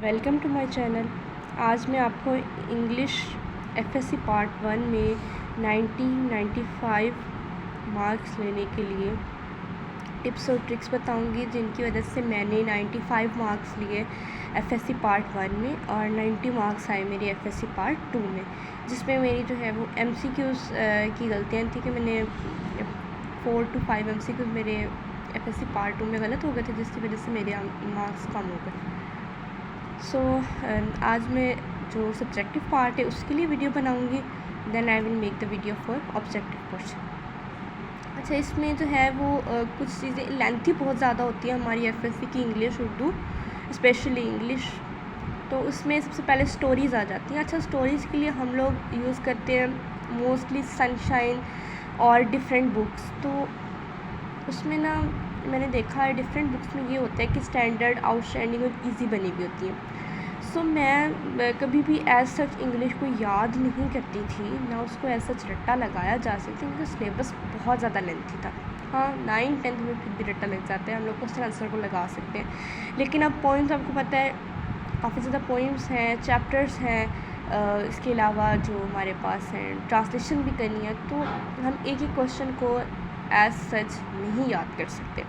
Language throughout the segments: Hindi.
Welcome to my channel. आज मैं आपको इंग्लिश एफएससी पार्ट 1 में 1995 मार्क्स लेने के लिए टिप्स और ट्रिक्स बताऊंगी, जिनकी वजह से मैंने 95 मार्क्स लिए एफएससी पार्ट 1 में और 90 मार्क्स आए मेरे एफएससी पार्ट 2 में, जिसमें मेरी जो है वो एमसीक्यूज़ की गलतियाँ थी कि मैंने 4 to 5 एमसीक्यूज़ मेरे एफएससी पार्ट 2 में गलत हो गए थे, जिसकी वजह से मेरे मार्क्स कम हो गए। आज मैं जो सब्जेक्टिव पार्ट है उसके लिए वीडियो बनाऊंगी, then I will make the video for objective portion. अच्छा, इसमें जो है वो कुछ चीज़ें लेंथी बहुत ज़्यादा होती है हमारी एफएससी की, इंग्लिश उर्दू स्पेशली इंग्लिश। तो उसमें सबसे पहले स्टोरीज़ आ जाती हैं। अच्छा, स्टोरीज़ के लिए हम लोग यूज़ करते हैं मोस्टली सनशाइन और डिफरेंट बुक्स। तो उसमें ना मैंने देखा है डिफरेंट बुक्स में ये होता है कि स्टैंडर्ड, आउटस्टैंडिंग और इजी बनी हुई होती है। सो मैं कभी भी एज सच इंग्लिश को याद नहीं करती थी, ना उसको एज सच रट्टा लगाया जा सकती, क्योंकि सिलेबस बहुत ज़्यादा लेंथी था। हाँ, 9-10 में फिर भी रट्टा लग जाता है, हम लोग क्वेश्चन आंसर को लगा सकते हैं। लेकिन अब पोइम्स आपको पता है काफ़ी ज़्यादा पोइम्स हैं, चैप्टर्स हैं, इसके अलावा जो हमारे पास हैं ट्रांसलेशन भी करनी है, तो हम एक ही क्वेश्चन को एज सच नहीं याद कर सकते।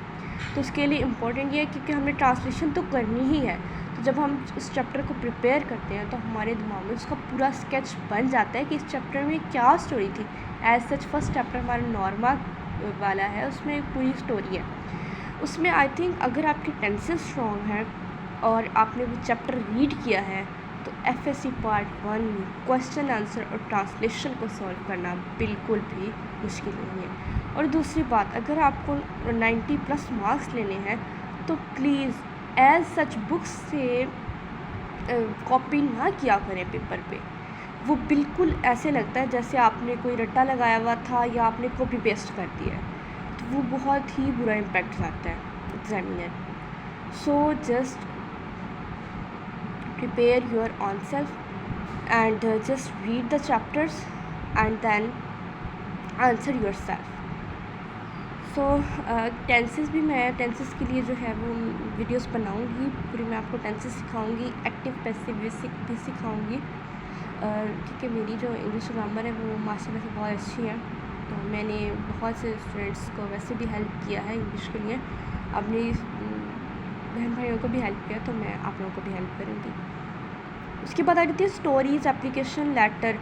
तो उसके लिए इम्पोर्टेंट ये है क्योंकि हमें ट्रांसलेशन तो करनी ही है। तो जब हम इस चैप्टर को प्रिपेयर करते हैं तो हमारे दिमाग में उसका पूरा स्केच बन जाता है कि इस चैप्टर में क्या स्टोरी थी। एज सच फर्स्ट चैप्टर हमारा नॉर्मा वाला है, उसमें एक पूरी स्टोरी है। उसमें आई थिंक अगर आपकी टेंसेस स्ट्रॉन्ग है और आपने वो चैप्टर रीड किया है तो एफएससी पार्ट 1 में क्वेश्चन आंसर और ट्रांसलेशन को सॉल्व करना बिल्कुल भी मुश्किल नहीं है। और दूसरी बात, अगर आपको 90+ मार्क्स लेने हैं तो प्लीज़ एज सच बुक्स से कॉपी ना किया करें पेपर पे। वो बिल्कुल ऐसे लगता है जैसे आपने कोई रट्टा लगाया हुआ था या आपने कॉपी पेस्ट कर दिया है, तो वो बहुत ही बुरा इम्पैक्ट लाता है examiner. So just prepare your own self and just read the chapters and then answer yourself. So tenses भी मैं टेंसेस के लिए जो है वो वीडियोस बनाऊंगी, पूरी मैं आपको टेंसेस सिखाऊंगी, एक्टिव पैसिव बेसिक भी सिखाऊंगी, क्योंकि मेरी जो इंग्लिश ग्रामर है वो माशाल्लाह से बहुत अच्छी है। तो मैंने बहुत से स्टूडेंट्स को वैसे भी हेल्प किया है इंग्लिश के लिए, अपनी बहन भाइयों को भी हेल्प किया, तो मैं आप लोगों को भी हेल्प करूँगी। उसके बाद आ जाती है स्टोरीज़, एप्लीकेशन, लेटर।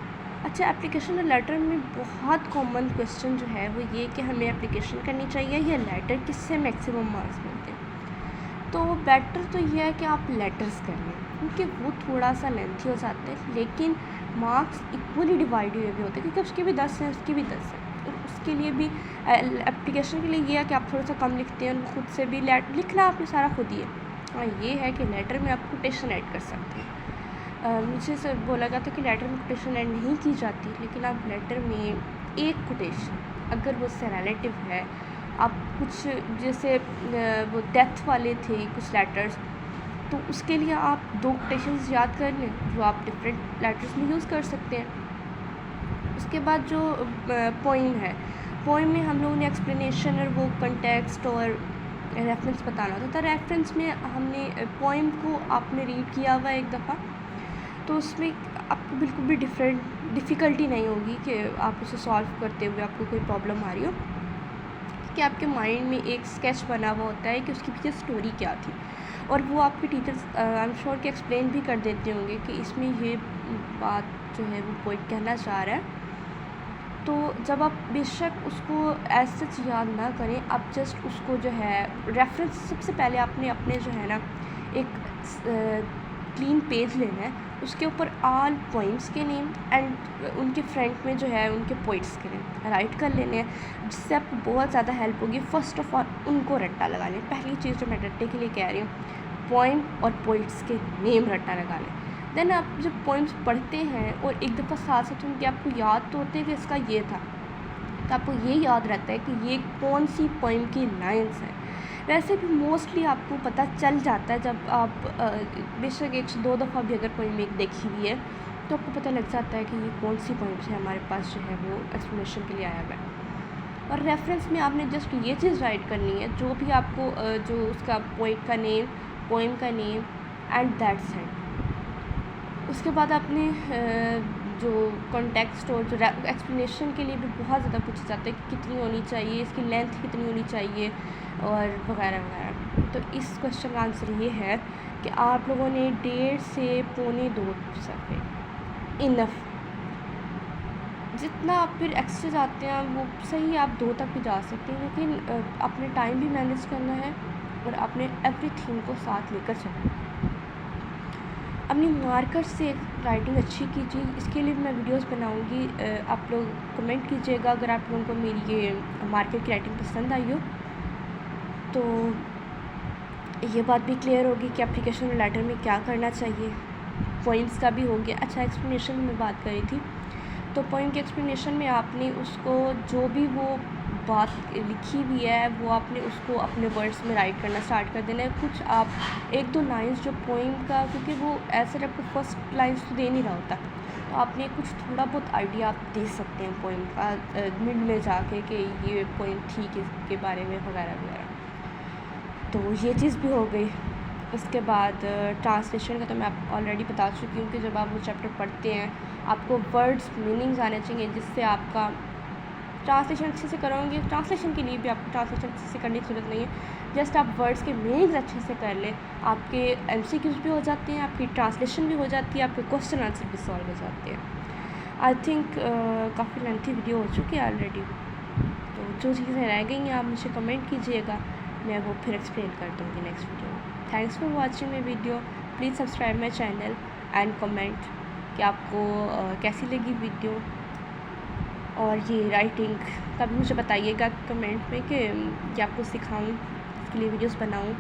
अच्छा, एप्लीकेशन और लेटर में बहुत कॉमन क्वेश्चन जो है वो ये कि हमें एप्लीकेशन करनी चाहिए या लेटर, किससे मैक्सिमम मार्क्स मिलते हैं। तो बेटर तो ये है कि आप लेटर्स कर लें, क्योंकि वो थोड़ा सा लेंथी हो जाता है, लेकिन मार्क्स इक्वली डिवाइड हुए भी होते हैं, क्योंकि उसके भी 10 हैं, उसके भी 10 हैं। और उसके लिए भी एप्लीकेशन के लिए ये है कि आप थोड़ा सा कम लिखते हैं, खुद से भी लिखना आपने सारा खुद ही है। हाँ, ये है कि लेटर में आप कोटेशन ऐड कर सकते हैं। मुझे सब बोला गया था कि लेटर में कोटेशन ऐड नहीं की जाती, लेकिन आप लेटर में एक कोटेशन, अगर वो उससे रिलेटिव है, आप कुछ जैसे वो डेथ वाले थे कुछ लेटर्स, तो उसके लिए आप 2 कोटेशंस याद कर लें जो आप डिफरेंट लेटर्स में यूज़ कर सकते हैं। उसके बाद जो पोइम है, पोइम में हम लोगों ने एक्सप्लेनेशन और वो कंटेक्स्ट और रेफरेंस बताना होता था। रेफरेंस में हमने पोइम को आपने रीड किया हुआ एक दफ़ा, तो उसमें आपको बिल्कुल भी डिफ़िकल्टी नहीं होगी कि आप उसे सॉल्व करते हुए आपको कोई प्रॉब्लम आ रही हो, कि आपके माइंड में एक स्केच बना हुआ होता है कि उसके पीछे स्टोरी क्या थी, और वो आपके टीचर्स आई एम श्योर कि एक्सप्लेन भी कर देते होंगे कि इसमें ये बात जो है वो पॉइंट कहना चाह रहा है। तो जब आप बेशक उसको एज सच याद ना करें, आप जस्ट उसको जो है रेफरेंस, सबसे पहले आपने अपने जो है ना एक क्लीन पेज लेना है, उसके ऊपर ऑल पोइम्स के नेम एंड उनके फ्रंट में जो है उनके पोइट्स के नेम राइट कर लेने हैं, जिससे आपको बहुत ज़्यादा हेल्प होगी। फ़र्स्ट ऑफ ऑल उनको रट्टा लगा लें। पहली चीज़ जो मैं रट्टे के लिए कह रही हूँ, पोइम और पोइट्स के नेम रट्टा लगा लें। देन आप जब पोइम्स पढ़ते हैं और एक दफ़ा साथ साथ उनके आपको याद तो होते हैं कि इसका ये था, तो आपको ये याद रहता है कि ये कौन सी पोइम की लाइन्स हैं। वैसे भी मोस्टली आपको पता चल जाता है जब आप बेशक 1-2 दफ़ा भी अगर पोइम एक देखी हुई है, तो आपको पता लग जाता है कि ये कौन सी पोइम्स है हमारे पास जो है वो एक्सप्लेनेशन के लिए आया हुआ है। और रेफरेंस में आपने जस्ट ये चीज़ राइट करनी है, जो भी आपको जो उसका पोइट का नेम, पोइम का नेम एंड दैट्स इट। उसके बाद आपने जो कॉन्टेक्स्ट और जो एक्सप्लेनेशन के लिए भी बहुत ज़्यादा पूछा जाता है कि कितनी होनी चाहिए, इसकी लेंथ कितनी होनी चाहिए और वगैरह वगैरह। तो इस क्वेश्चन का आंसर ये है कि आप लोगों ने 1.5 से 2.25 सफ़े इनफ। जितना आप फिर एक्स्ट्रा जाते हैं वो सही, आप 2 तक भी जा सकते हैं, लेकिन अपने टाइम भी मैनेज करना है और अपने एवरीथिंग को साथ लेकर चलना है। अपनी मार्कर से राइटिंग अच्छी कीजिए, इसके लिए मैं वीडियोस बनाऊंगी। आप लोग कमेंट कीजिएगा अगर आप लोगों को मेरी ये मार्कर की राइटिंग पसंद आई हो। तो ये बात भी क्लियर होगी कि एप्लीकेशन लेटर में क्या करना चाहिए। पॉइंट्स का भी हो गया। अच्छा, एक्सप्लेनेशन में बात करी थी, तो पॉइंट की एक्सप्लेनेशन में आपने उसको जो भी वो बात लिखी हुई है वो आपने उसको अपने वर्ड्स में राइट करना स्टार्ट कर देना है। कुछ आप 1-2 लाइंस जो पोइम का, क्योंकि वो ऐसे आपको फर्स्ट लाइंस तो दे नहीं रहा होता, तो आपने कुछ थोड़ा बहुत आइडिया आप दे सकते हैं पोइम का मिड में जाके कि ये पोइम थी किसके बारे में वगैरह वगैरह। तो ये चीज़ भी हो गई। उसके बाद ट्रांसलेशन का तो मैं आपको ऑलरेडी बता चुकी हूँ कि जब आप वो चैप्टर पढ़ते हैं आपको वर्ड्स मीनिंग्स आने चाहिए, जिससे आपका ट्रांसलेशन अच्छे से करोगे। ट्रांसलेशन के लिए भी आपको ट्रांसलेशन अच्छे से करने की ज़रूरत नहीं है, जस्ट आप वर्ड्स के मीनिंग्स अच्छे से कर लें, आपके MCQs भी हो जाते हैं, आपकी ट्रांसलेशन भी हो जाती है, आपके क्वेश्चन आंसर भी सॉल्व हो जाते हैं। आई थिंक काफ़ी लेंथी वीडियो हो चुकी है ऑलरेडी, तो जो चीज़ें रह गई हैं आप मुझे कमेंट कीजिएगा, मैं वो फिर एक्सप्लेन कर दूँगी नेक्स्ट वीडियो में। Thanks for watching my video. Please subscribe my channel and comment कि आपको कैसी लगी वीडियो, और ये राइटिंग का भी मुझे बताइएगा कमेंट में कि आपको सिखाऊं, इसके लिए वीडियोस बनाऊं।